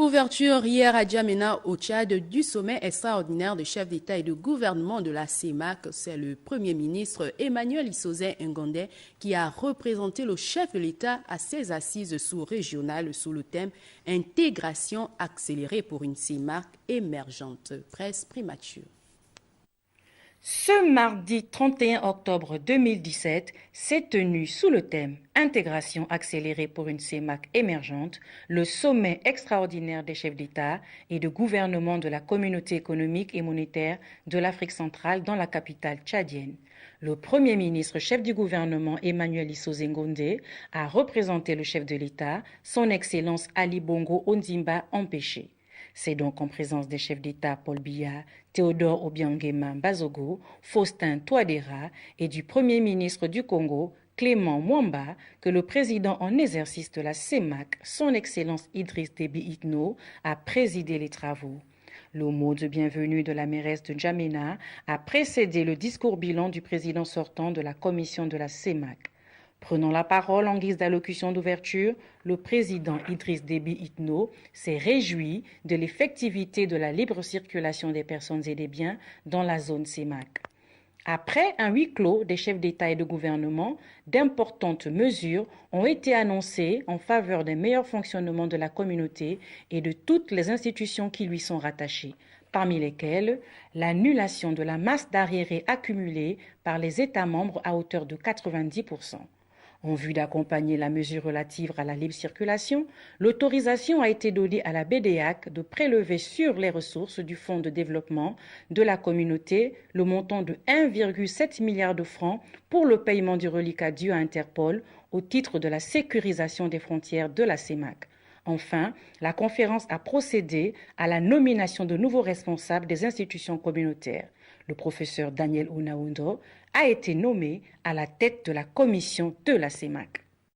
Ouverture hier à Djamena au Tchad du sommet extraordinaire des chefs d'État et de gouvernement de la CEMAC. C'est le Premier ministre Emmanuel Issoze Ngondé qui a représenté le chef de l'État à ses assises sous-régionales sous le thème « Intégration accélérée pour une CEMAC émergente ». Presse primature. Ce mardi 31 octobre 2017 s'est tenu sous le thème « Intégration accélérée pour une CEMAC émergente » le sommet extraordinaire des chefs d'État et de gouvernement de la communauté économique et monétaire de l'Afrique centrale dans la capitale tchadienne. Le Premier ministre chef du gouvernement Emmanuel Issoze Ngondé a représenté le chef de l'État, son Excellence Ali Bongo Ondimba empêché. C'est donc en présence des chefs d'État Paul Biya, Théodore Obiangema Bazogo, Faustin Touadéra et du Premier ministre du Congo, Clément Mwamba, que le président en exercice de la CEMAC, son Excellence Idriss Déby Itno, a présidé les travaux. Le mot de bienvenue de la mairesse de Djamena a précédé le discours bilan du président sortant de la commission de la CEMAC. Prenant la parole en guise d'allocution d'ouverture, le président Idriss Déby Itno s'est réjoui de l'effectivité de la libre circulation des personnes et des biens dans la zone CEMAC. Après un huis clos des chefs d'État et de gouvernement, d'importantes mesures ont été annoncées en faveur d'un meilleur fonctionnement de la communauté et de toutes les institutions qui lui sont rattachées, parmi lesquelles l'annulation de la masse d'arriérés accumulés par les États membres à hauteur de 90%. En vue d'accompagner la mesure relative à la libre circulation, l'autorisation a été donnée à la BDAC de prélever sur les ressources du Fonds de développement de la communauté le montant de 1,7 milliard de francs pour le paiement du reliquat dû à Interpol au titre de la sécurisation des frontières de la CEMAC. Enfin, la conférence a procédé à la nomination de nouveaux responsables des institutions communautaires. Le professeur Daniel Ounaoundo a été nommé à la tête de la commission de la CEMAC.